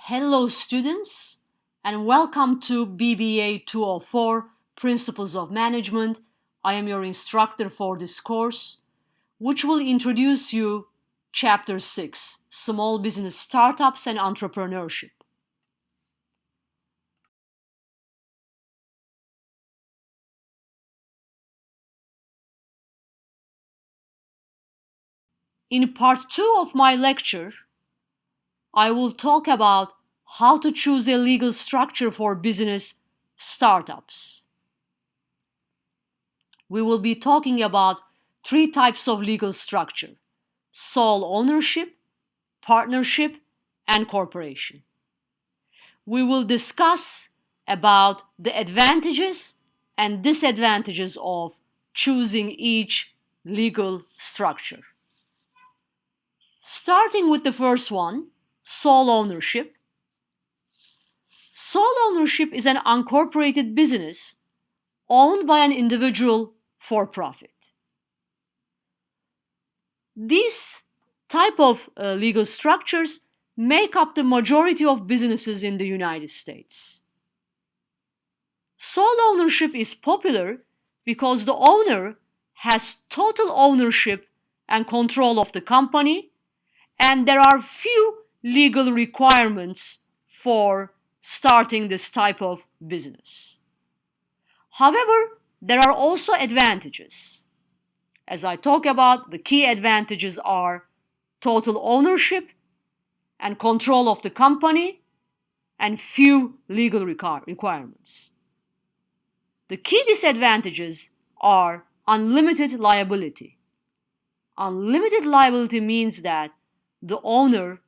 Hello students and welcome to BBA 204 Principles of Management. I am your instructor for this course, which will introduce you Chapter 6, Small Business Startups and Entrepreneurship. In part 2 of my lecture, I will talk about how to choose a legal structure for business startups. We will be talking about three types of legal structure: sole ownership, partnership, and corporation. We will discuss about the advantages and disadvantages of choosing each legal structure. Starting with the first one, sole ownership. Sole ownership is an uncorporated business owned by an individual for profit. These type of legal structures make up the majority of businesses in the United States. Sole ownership is popular because the owner has total ownership and control of the company, and there are few legal requirements for starting this type of business. However, there are also advantages. As I talk about, the key advantages are total ownership and control of the company and few legal requirements. The key disadvantages are unlimited liability. Unlimited liability means that the owner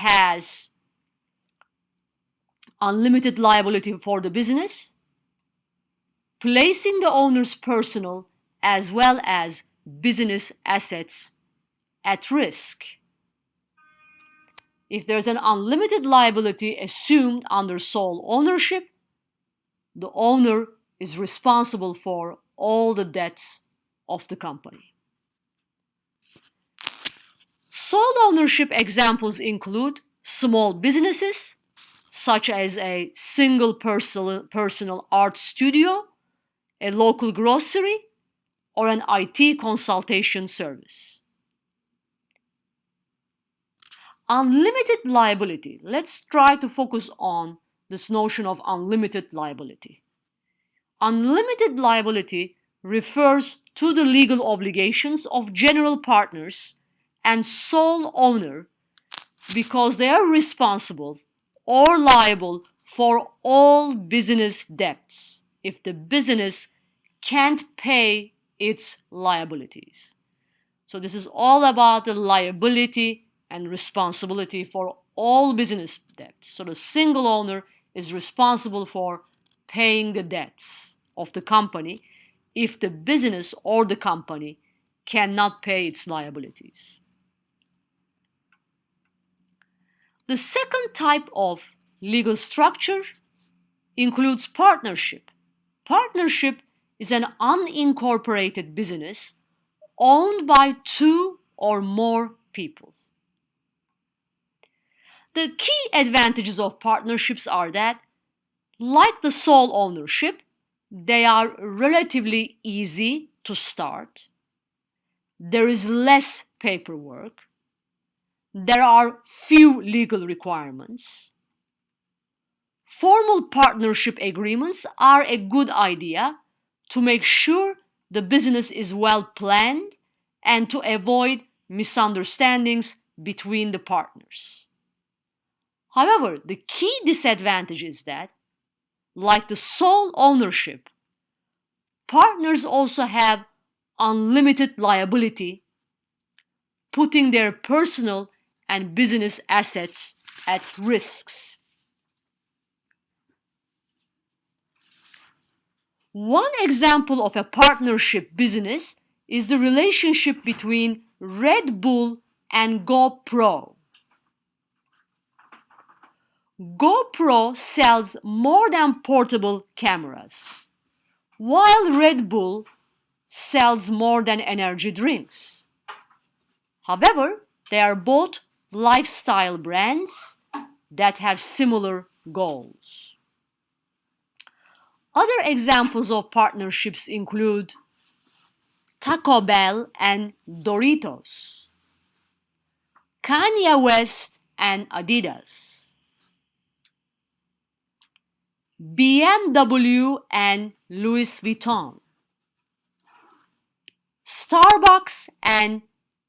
has unlimited liability for the business, placing the owner's personal as well as business assets at risk. If there's an unlimited liability assumed under sole ownership, the owner is responsible for all the debts of the company. Sole ownership examples include small businesses, such as a single personal art studio, a local grocery, or an IT consultation service. Unlimited liability. Let's try to focus on this notion of unlimited liability. Unlimited liability refers to the legal obligations of general partners and sole owner because they are responsible or liable for all business debts if the business can't pay its liabilities. So this is all about the liability and responsibility for all business debts. So the single owner is responsible for paying the debts of the company if the business or the company cannot pay its liabilities. The second type of legal structure includes partnership. Partnership is an unincorporated business owned by two or more people. The key advantages of partnerships are that, like the sole ownership, they are relatively easy to start. There is less paperwork. There are few legal requirements. Formal partnership agreements are a good idea to make sure the business is well planned and to avoid misunderstandings between the partners. However, the key disadvantage is that, like the sole ownership, partners also have unlimited liability, putting their personal and business assets at risks. One example of a partnership business is the relationship between Red Bull and GoPro. GoPro sells more than portable cameras, while Red Bull sells more than energy drinks. However, they are both lifestyle brands that have similar goals. Other examples of partnerships include Taco Bell and Doritos, Kanye West and Adidas, BMW and Louis Vuitton, Starbucks and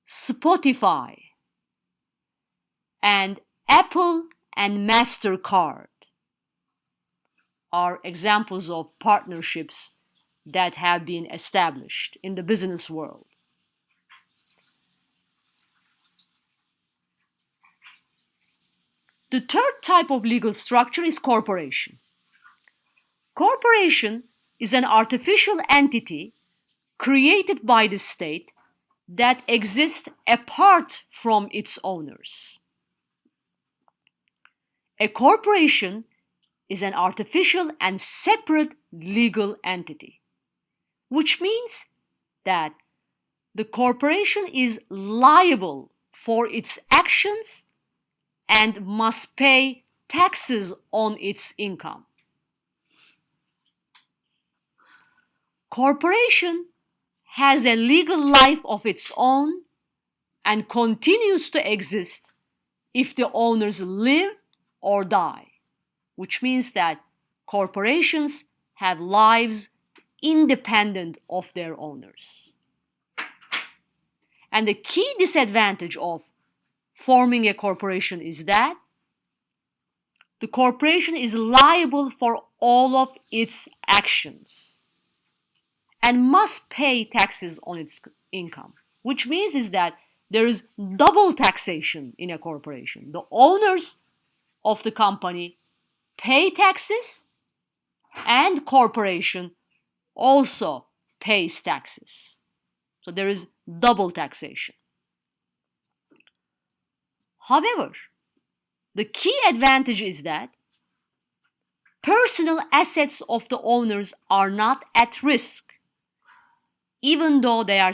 Spotify, and Apple and MasterCard are examples of partnerships that have been established in the business world. The third type of legal structure is corporation. Corporation is an artificial entity created by the state that exists apart from its owners. A corporation is an artificial and separate legal entity, which means that the corporation is liable for its actions and must pay taxes on its income. Corporation has a legal life of its own and continues to exist if the owners live or die, which means that corporations have lives independent of their owners. And the key disadvantage of forming a corporation is that the corporation is liable for all of its actions and must pay taxes on its income, which means is that there is double taxation in a corporation. The owners of the company pay taxes and corporation also pays taxes. So there is double taxation. However, the key advantage is that personal assets of the owners are not at risk, even though they are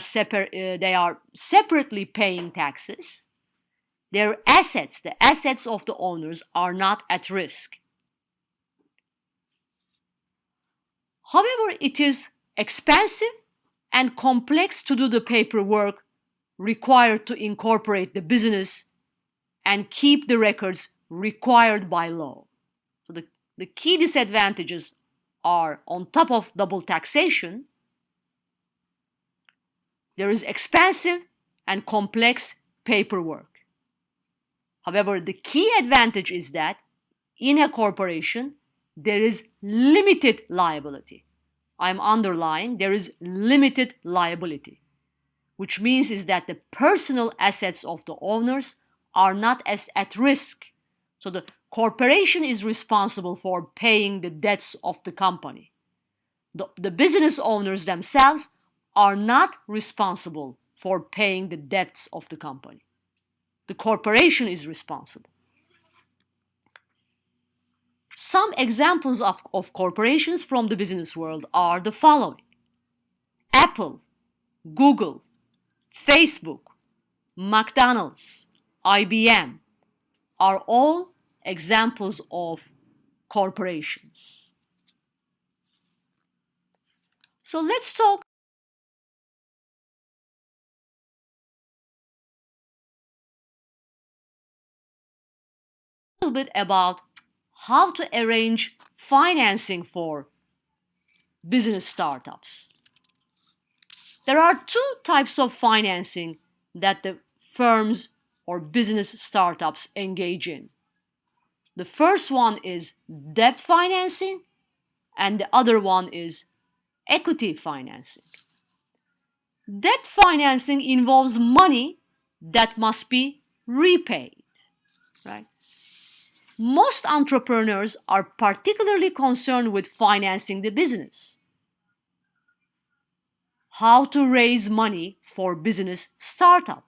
separately paying taxes. Their assets, the assets of the owners, are not at risk. However, it is expensive and complex to do the paperwork required to incorporate the business and keep the records required by law. So the key disadvantages are, on top of double taxation, there is expensive and complex paperwork. However, the key advantage is that in a corporation, there is limited liability. I'm underlying, there is limited liability, which means is that the personal assets of the owners are not as at risk. So the corporation is responsible for paying the debts of the company. The business owners themselves are not responsible for paying the debts of the company. The corporation is responsible. Some examples of corporations from the business world are the following: Apple, Google, Facebook, McDonald's, IBM are all examples of corporations. So let's talk a little bit about how to arrange financing for business startups. There are two types of financing that the firms or business startups engage in. The first one is debt financing, and the other one is equity financing. Debt financing involves money that must be repaid, right? Most entrepreneurs are particularly concerned with financing the business. How to raise money for business startup?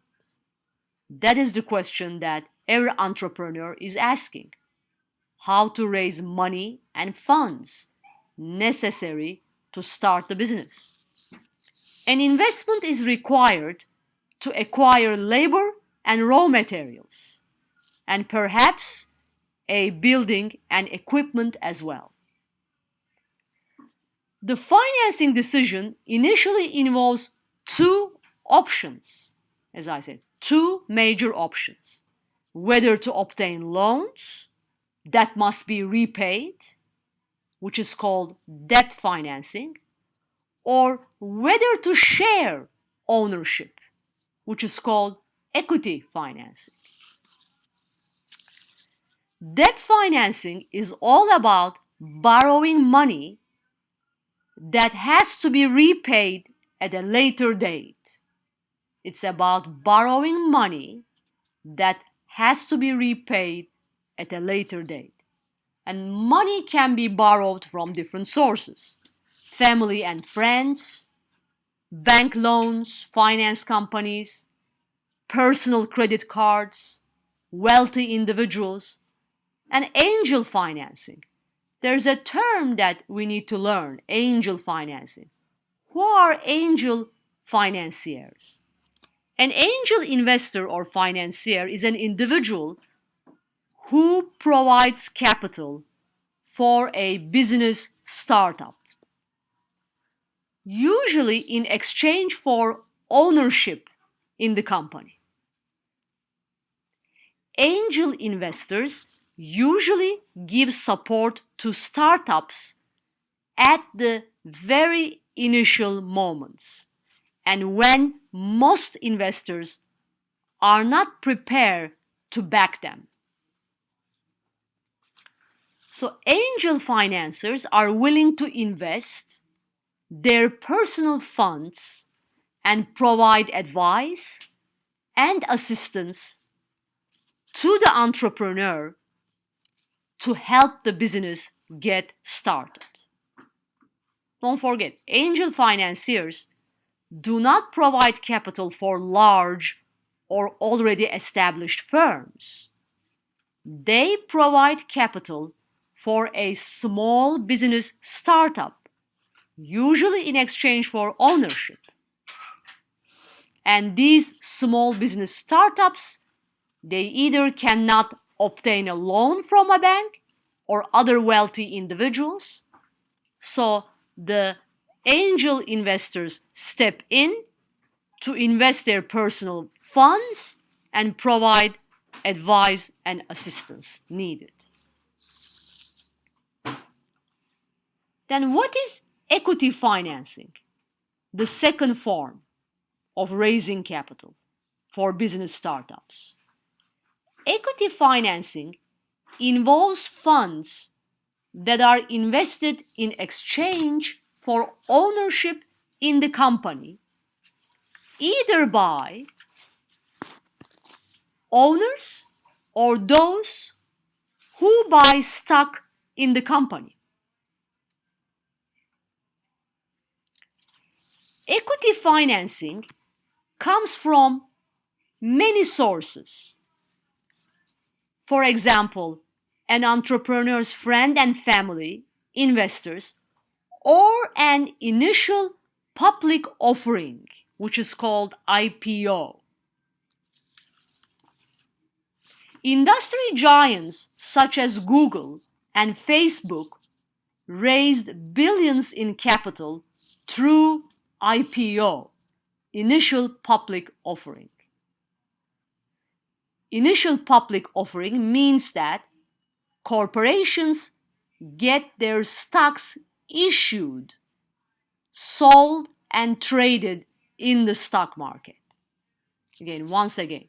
That is the question that every entrepreneur is asking. How to raise money and funds necessary to start the business. An investment is required to acquire labor and raw materials, and perhaps a building and equipment as well. The financing decision initially involves two options, as I said, two major options: whether to obtain loans that must be repaid, which is called debt financing, or whether to share ownership, which is called equity financing. Debt financing is all about borrowing money that has to be repaid at a later date. It's about borrowing money that has to be repaid at a later date. And money can be borrowed from different sources: family and friends, bank loans, finance companies, personal credit cards, wealthy individuals, and angel financing. There's a term that we need to learn: angel financing. Who are angel financiers? An angel investor or financier is an individual who provides capital for a business startup, usually in exchange for ownership in the company. Angel investors usually give support to startups at the very initial moments, and when most investors are not prepared to back them. So angel financiers are willing to invest their personal funds and provide advice and assistance to the entrepreneur to help the business get started. Don't forget, angel financiers do not provide capital for large or already established firms. They provide capital for a small business startup, usually in exchange for ownership. And these small business startups, they either cannot obtain a loan from a bank or other wealthy individuals. So the angel investors step in to invest their personal funds and provide advice and assistance needed. Then what is equity financing? The second form of raising capital for business startups. Equity financing involves funds that are invested in exchange for ownership in the company, either by owners or those who buy stock in the company. Equity financing comes from many sources. For example, an entrepreneur's friend and family, investors, or an initial public offering, which is called IPO. Industry giants such as Google and Facebook raised billions in capital through IPO, initial public offering. Initial public offering means that corporations get their stocks issued, sold, and traded in the stock market. Once again,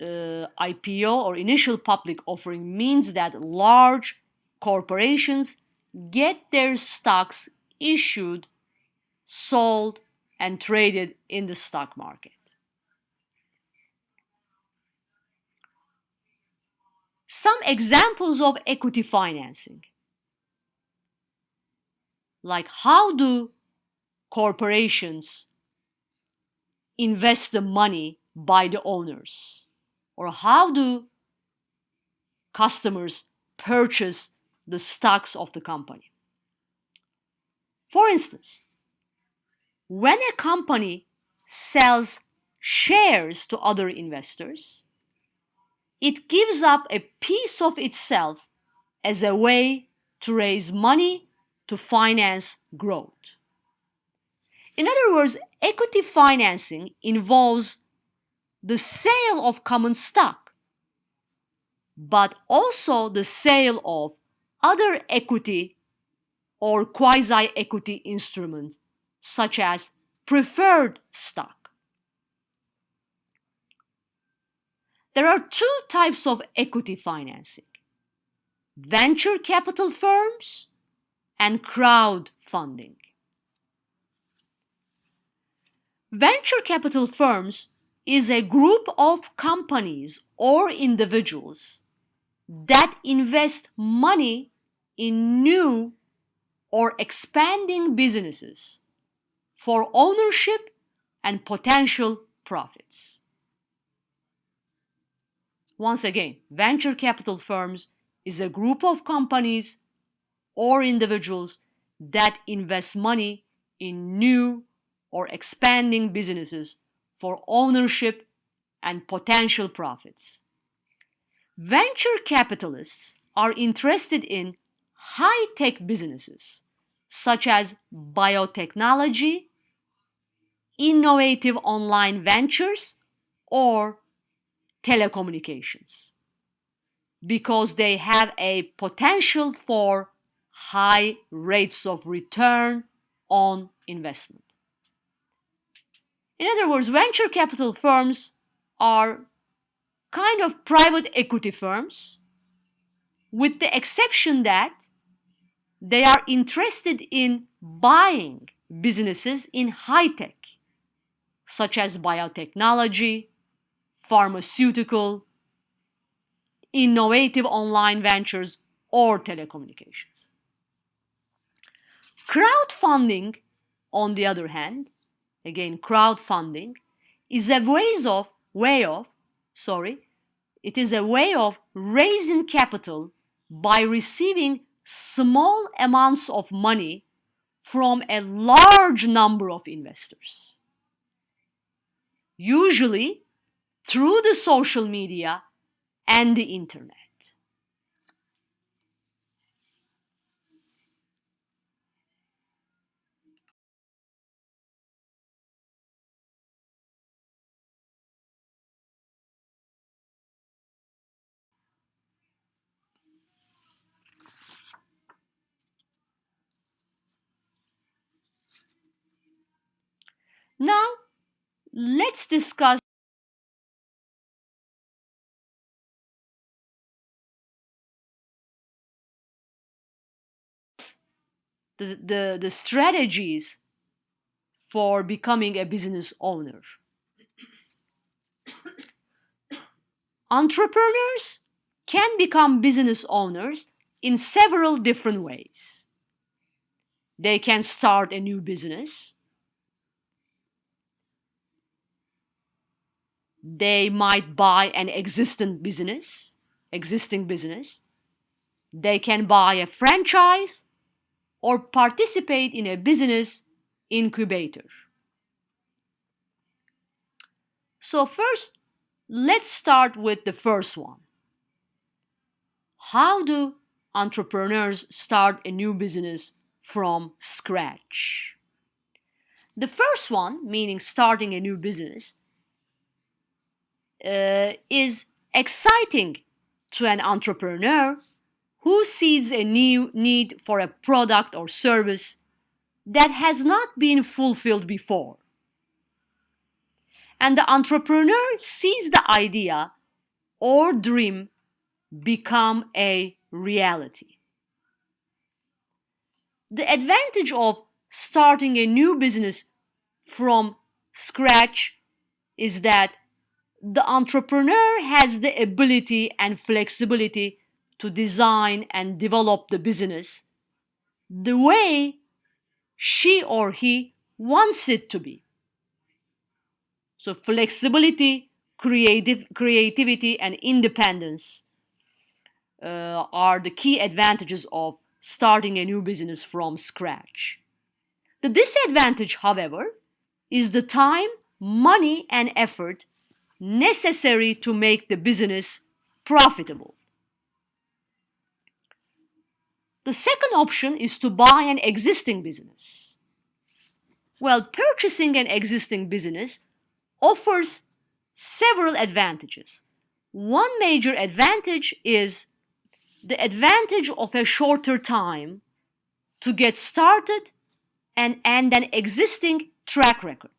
IPO or initial public offering means that large corporations get their stocks issued, sold, and traded in the stock market. Some examples of equity financing. Like, how do corporations invest the money by the owners? Or how do customers purchase the stocks of the company? For instance, when a company sells shares to other investors, it gives up a piece of itself as a way to raise money to finance growth. In other words, equity financing involves the sale of common stock, but also the sale of other equity or quasi-equity instruments, such as preferred stock. There are two types of equity financing: venture capital firms and crowdfunding. Venture capital firms is a group of companies or individuals that invest money in new or expanding businesses for ownership and potential profits. Once again, venture capital firms is a group of companies or individuals that invest money in new or expanding businesses for ownership and potential profits. Venture capitalists are interested in high-tech businesses such as biotechnology, innovative online ventures, or telecommunications, because they have a potential for high rates of return on investment. In other words, venture capital firms are kind of private equity firms, with the exception that they are interested in buying businesses in high tech, such as biotechnology, pharmaceutical, innovative online ventures, or telecommunications. Crowdfunding, on the other hand, again, crowdfunding is a way of raising capital by receiving small amounts of money from a large number of investors, usually through the social media and the internet. Now, let's discuss the strategies for becoming a business owner. Entrepreneurs can become business owners in several different ways. They can start a new business. They might buy an existing business. They can buy a franchise or participate in a business incubator. So first, let's start with the first one. How do entrepreneurs start a new business from scratch? The first one, meaning starting a new business, is exciting to an entrepreneur who sees a new need for a product or service that has not been fulfilled before. And the entrepreneur sees the idea or dream become a reality. The advantage of starting a new business from scratch is that the entrepreneur has the ability and flexibility to design and develop the business the way she or he wants it to be. So flexibility, creativity, and independence are the key advantages of starting a new business from scratch. The disadvantage, however, is the time, money, and effort necessary to make the business profitable. The second option is to buy an existing business. Well, purchasing an existing business offers several advantages. One major advantage is the advantage of a shorter time to get started and an existing track record.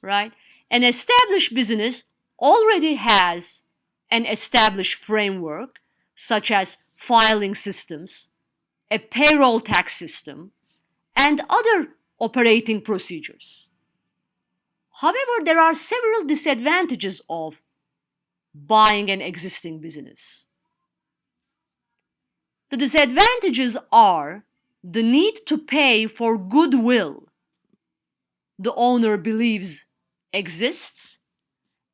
Right? An established business already has an established framework, such as filing systems, a payroll tax system, and other operating procedures. However, there are several disadvantages of buying an existing business. The disadvantages are the need to pay for goodwill the owner believes exists,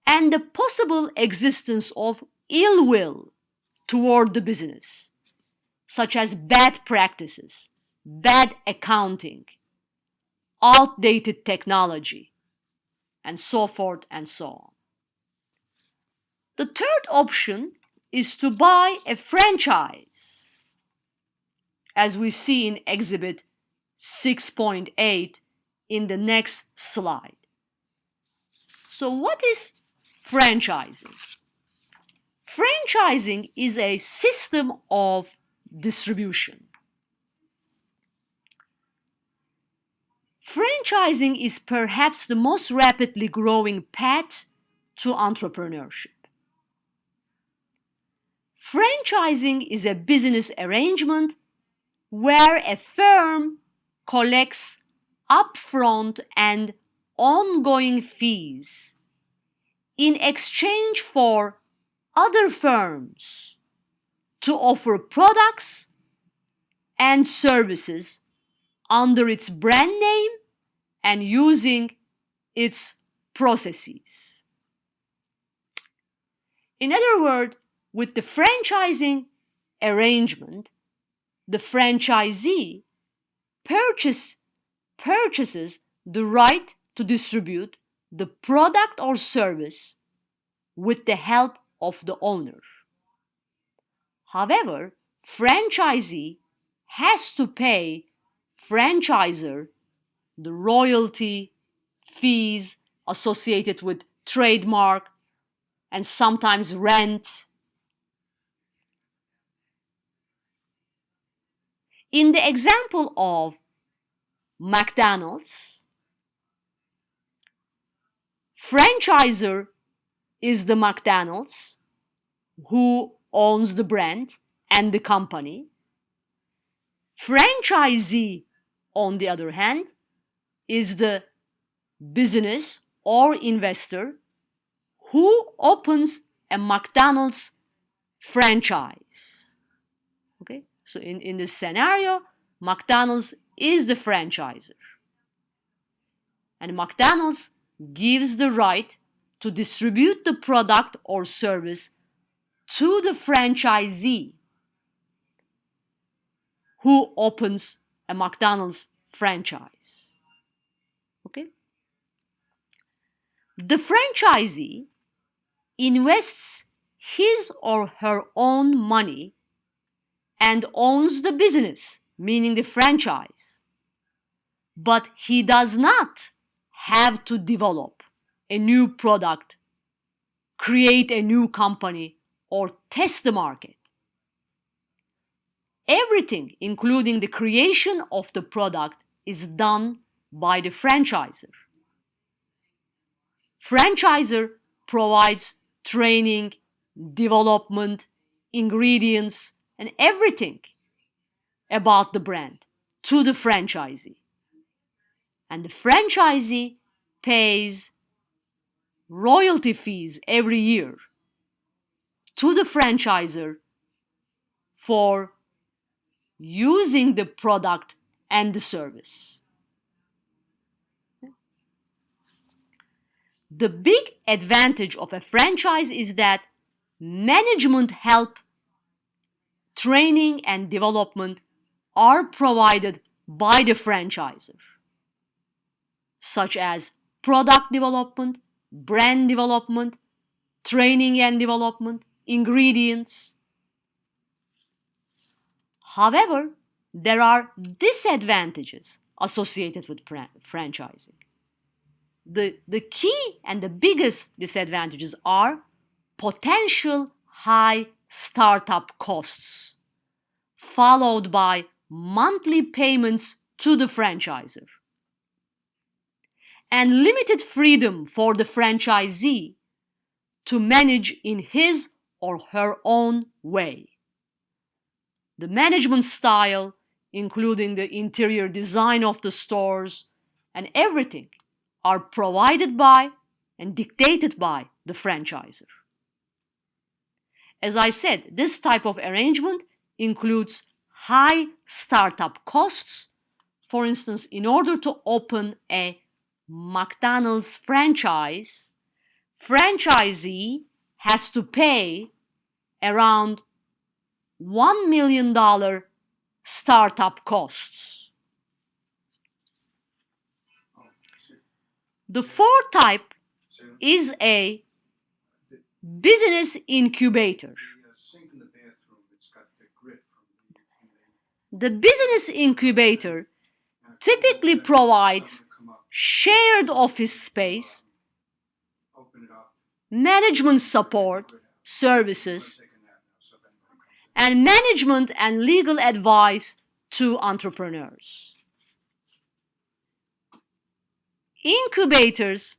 and the possible existence of ill will toward the business, such as bad practices, bad accounting, outdated technology, and so forth and so on. The third option is to buy a franchise, as we see in Exhibit 6.8 in the next slide. So what is franchising? Franchising is a system of distribution. Franchising is perhaps the most rapidly growing path to entrepreneurship. Franchising is a business arrangement where a firm collects upfront and ongoing fees in exchange for other firms to offer products and services under its brand name and using its processes. In other words, with the franchising arrangement, the franchisee purchases the right to distribute the product or service with the help of the owner. However, franchisee has to pay franchisor the royalty, fees associated with trademark, and sometimes rent. In the example of McDonald's, franchisor is the McDonald's who owns the brand and the company. Franchisee, on the other hand, is the business or investor who opens a McDonald's franchise. Okay? So in this scenario, McDonald's is the franchisor. And McDonald's gives the right to distribute the product or service to the franchisee who opens a McDonald's franchise. Okay? The franchisee invests his or her own money and owns the business, meaning the franchise. But he does not have to develop a new product, create a new company, or test the market. Everything, including the creation of the product, is done by the franchisor. Franchisor provides training, development, ingredients, and everything about the brand to the franchisee. And the franchisee pays royalty fees every year to the franchisor for using the product and the service. The big advantage of a franchise is that management help, training, and development are provided by the franchisor, such as product development, brand development, training and development, ingredients. However, there are disadvantages associated with franchising. The key and the biggest disadvantages are potential high startup costs, followed by monthly payments to the franchisor, and limited freedom for the franchisee to manage in his or her own way. The management style, including the interior design of the stores and everything, are provided by and dictated by the franchisor. As I said, this type of arrangement includes high startup costs. For instance, in order to open a McDonald's franchise, franchisee has to pay around $1 million startup costs. The fourth type is a business incubator. The business incubator typically provides shared office space, management support services, and management and legal advice to entrepreneurs. Incubators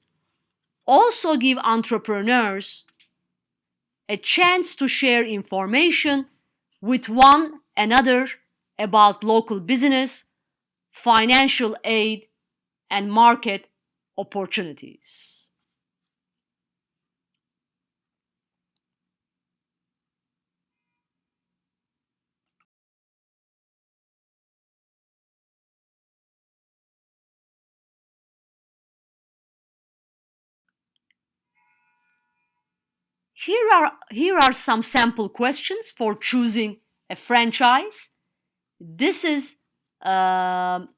also give entrepreneurs a chance to share information with one another about local business, financial aid, and market opportunities. Here are some sample questions for choosing a franchise. This is the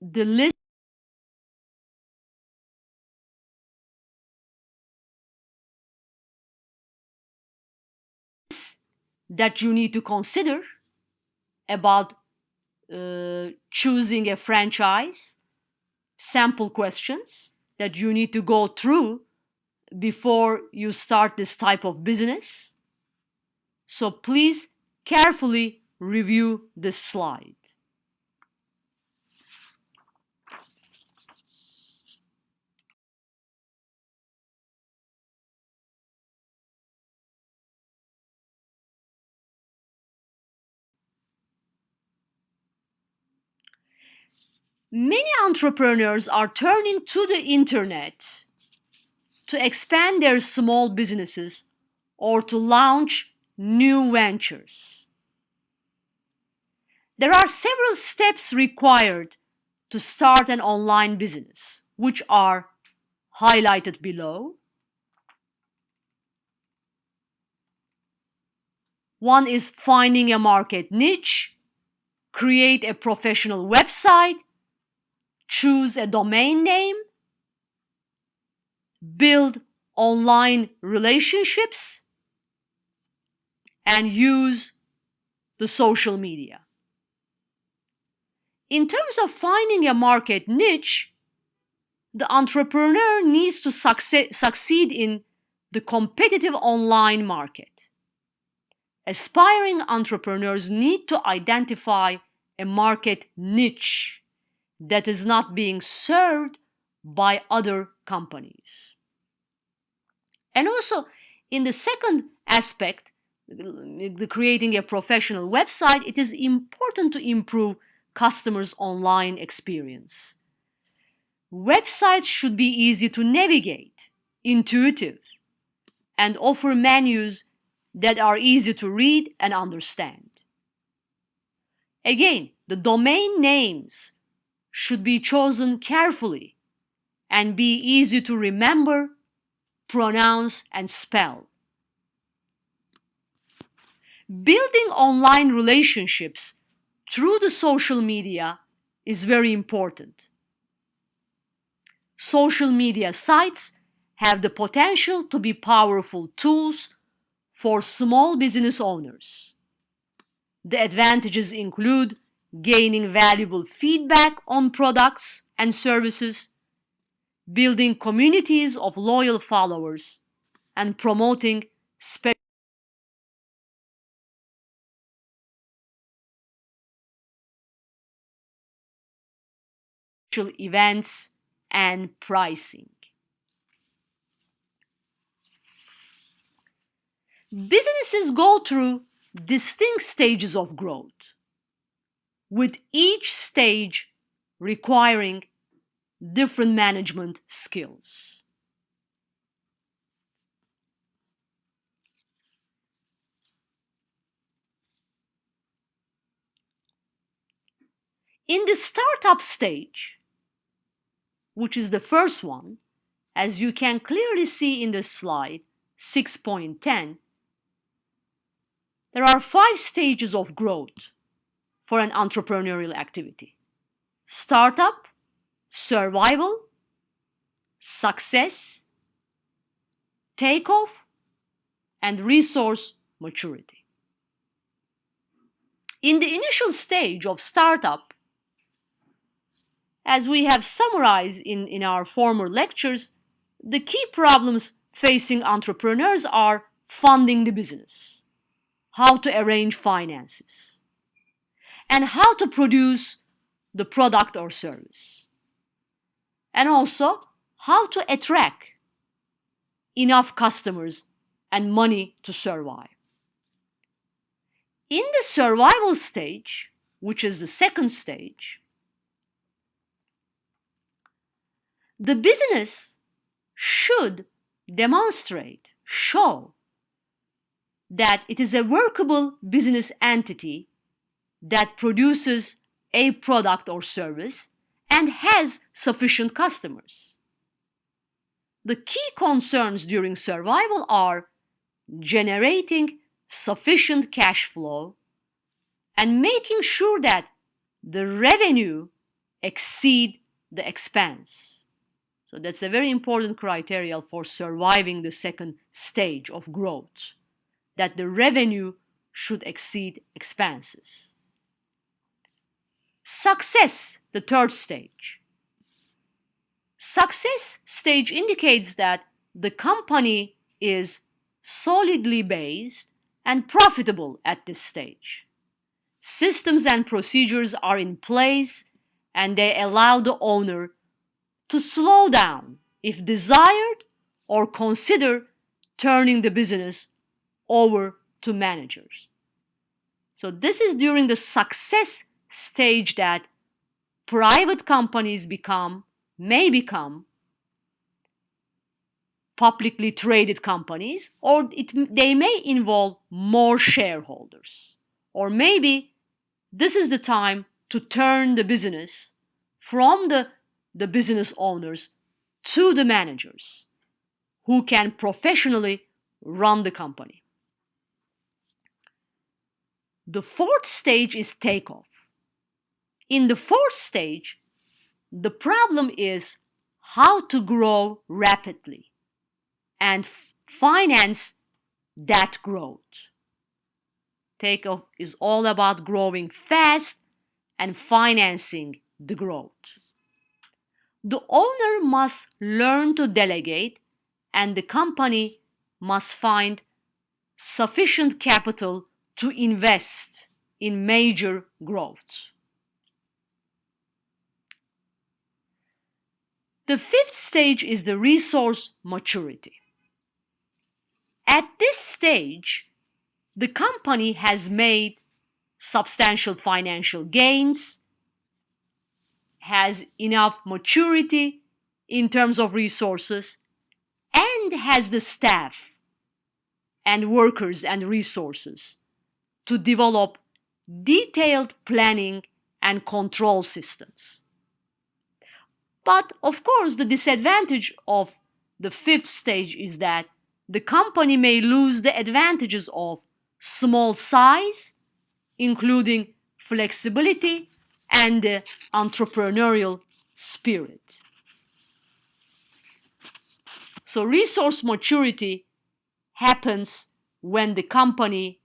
list that you need to consider about choosing a franchise. Sample questions that you need to go through before you start this type of business. So please carefully review this slide. Many entrepreneurs are turning to the internet to expand their small businesses or to launch new ventures. There are several steps required to start an online business, which are highlighted below. One is finding a market niche, create a professional website, choose a domain name, build online relationships, and use the social media. In terms of finding a market niche, the entrepreneur needs to succeed in the competitive online market. Aspiring entrepreneurs need to identify a market niche that is not being served by other companies. And also, in the second aspect, the creating a professional website, it is important to improve customers' online experience. Websites should be easy to navigate, intuitive, and offer menus that are easy to read and understand. Again, the domain names should be chosen carefully and be easy to remember, pronounce, and spell. Building online relationships through the social media is very important. Social media sites have the potential to be powerful tools for small business owners. The advantages include gaining valuable feedback on products and services, building communities of loyal followers, and promoting special events and pricing. Businesses go through distinct stages of growth, with each stage requiring different management skills. In the startup stage, which is the first one, as you can clearly see in the slide 6.10, there are 5 stages of growth for an entrepreneurial activity: startup, survival, success, takeoff, and resource maturity. In the initial stage of startup, as we have summarized in our former lectures, the key problems facing entrepreneurs are funding the business, how to arrange finances, and how to produce the product or service, and also how to attract enough customers and money to survive. In the survival stage, which is the second stage, the business should demonstrate, show that it is a workable business entity that produces a product or service and has sufficient customers. The key concerns during survival are generating sufficient cash flow and making sure that the revenue exceed the expense. So that's a very important criteria for surviving the second stage of growth, that the revenue should exceed expenses. Success, the third stage. Success stage indicates that the company is solidly based and profitable at this stage. Systems and procedures are in place and they allow the owner to slow down if desired or consider turning the business over to managers. So this is during the success stage that private companies may become publicly traded companies, or they may involve more shareholders. Or maybe this is the time to turn the business from the business owners to the managers who can professionally run the company. The fourth stage is takeoff. In the fourth stage, the problem is how to grow rapidly and finance that growth. Takeoff is all about growing fast and financing the growth. The owner must learn to delegate, and the company must find sufficient capital to invest in major growth. The fifth stage is the resource maturity. At this stage, the company has made substantial financial gains, has enough maturity in terms of resources, and has the staff and workers and resources to develop detailed planning and control systems. But of course, the disadvantage of the fifth stage is that the company may lose the advantages of small size, including flexibility and the entrepreneurial spirit. So resource maturity happens when the company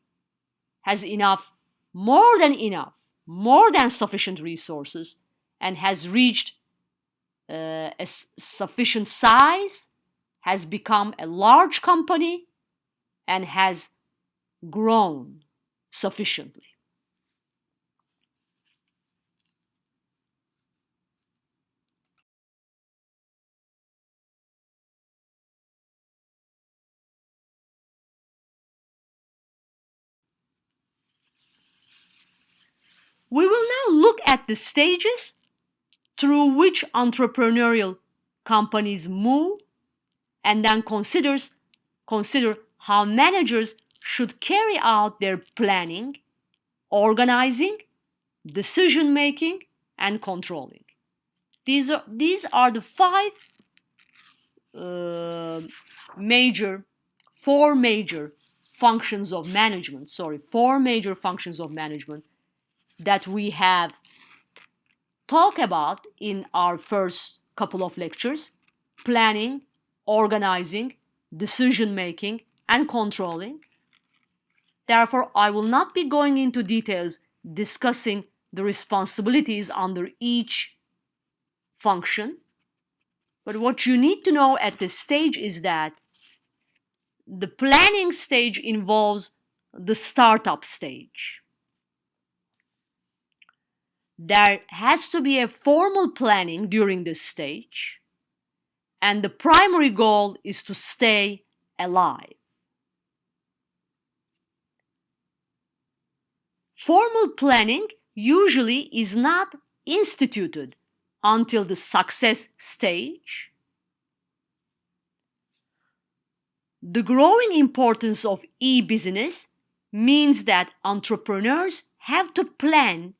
has enough, more than sufficient resources, and has reached a sufficient size, has become a large company, and has grown sufficiently. We will now look at the stages through which entrepreneurial companies move, and then consider how managers should carry out their planning, organizing, decision making, and controlling. These are the uh, major four major functions of management. Four major functions of management that we have talked about in our first couple of lectures: planning, organizing, decision making, and controlling. Therefore, I will not be going into details discussing the responsibilities under each function. But what you need to know at this stage is that the planning stage involves the startup stage. There has to be a formal planning during this stage, and the primary goal is to stay alive. Formal planning usually is not instituted until the success stage. The growing importance of e-business means that entrepreneurs have to plan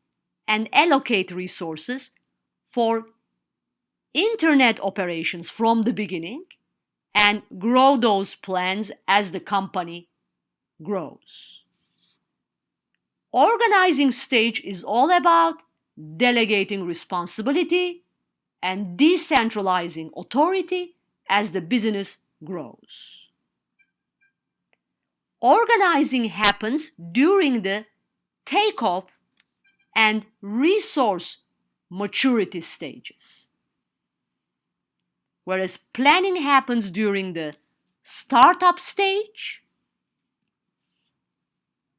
and allocate resources for internet operations from the beginning and grow those plans as the company grows. Organizing stage is all about delegating responsibility and decentralizing authority as the business grows. Organizing happens during the takeoff and resource maturity stages, whereas planning happens during the startup stage.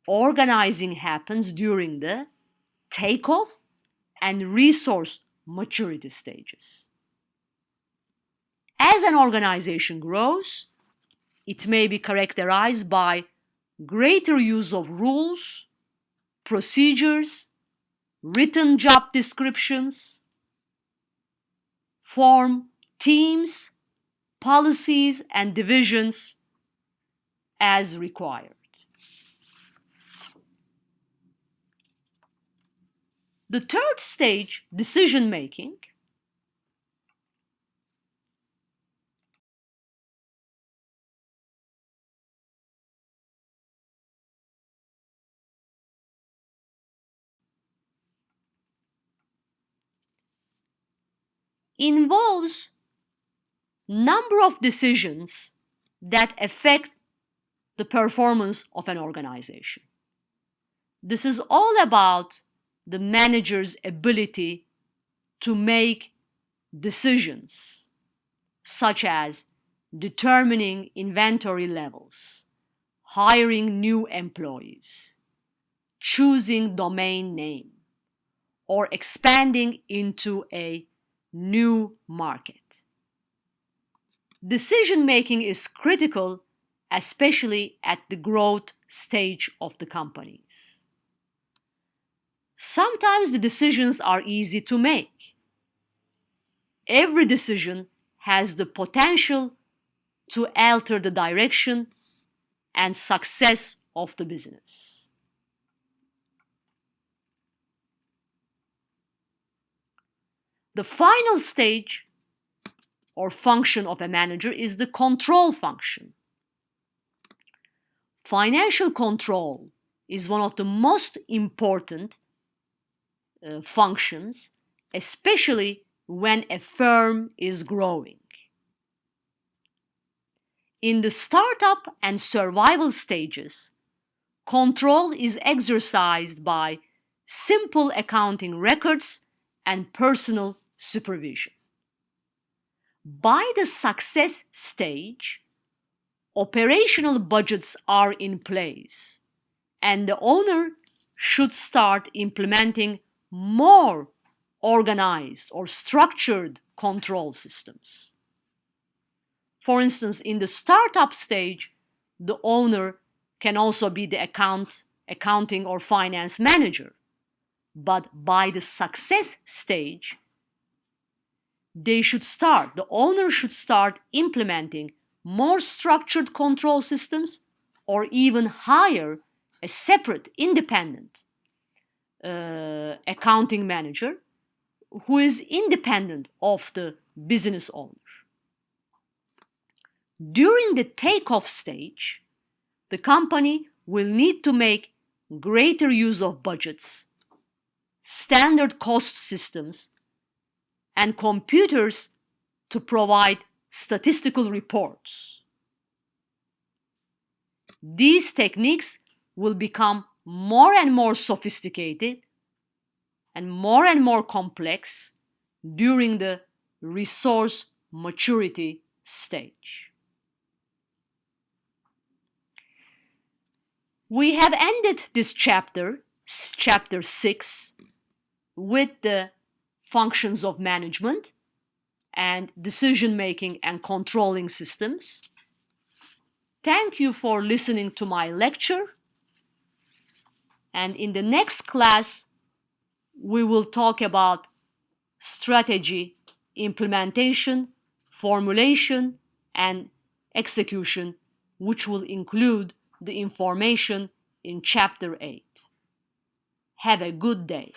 Organizing happens during the takeoff and resource maturity stages. As an organization grows, it may be characterized by greater use of rules, procedures, written job descriptions, form teams, policies, and divisions as required. The third stage, decision making, involves number of decisions that affect the performance of an organization. This is all about the manager's ability to make decisions, such as determining inventory levels, hiring new employees, choosing domain name, or expanding into a new market. Decision making is critical, especially at the growth stage of the companies. Sometimes the decisions are easy to make. Every decision has the potential to alter the direction and success of the business. The final stage or function of a manager is the control function. Financial control is one of the most important functions, especially when a firm is growing. In the startup and survival stages, control is exercised by simple accounting records and personal supervision. By the success stage, operational budgets are in place, and the owner should start implementing more organized or structured control systems. For instance, in the startup stage, the owner can also be the accounting or finance manager. But by the success stage, the owner should start implementing more structured control systems or even hire a separate independent accounting manager who is independent of the business owner. During the takeoff stage, the company will need to make greater use of budgets, standard cost systems, and computers to provide statistical reports. These techniques will become more and more sophisticated and more complex during the resource maturity stage. We have ended this chapter 6, with the functions of management and decision-making and controlling systems. Thank you for listening to my lecture. And in the next class, we will talk about strategy, implementation, formulation, and execution, which will include the information in Chapter 8. Have a good day.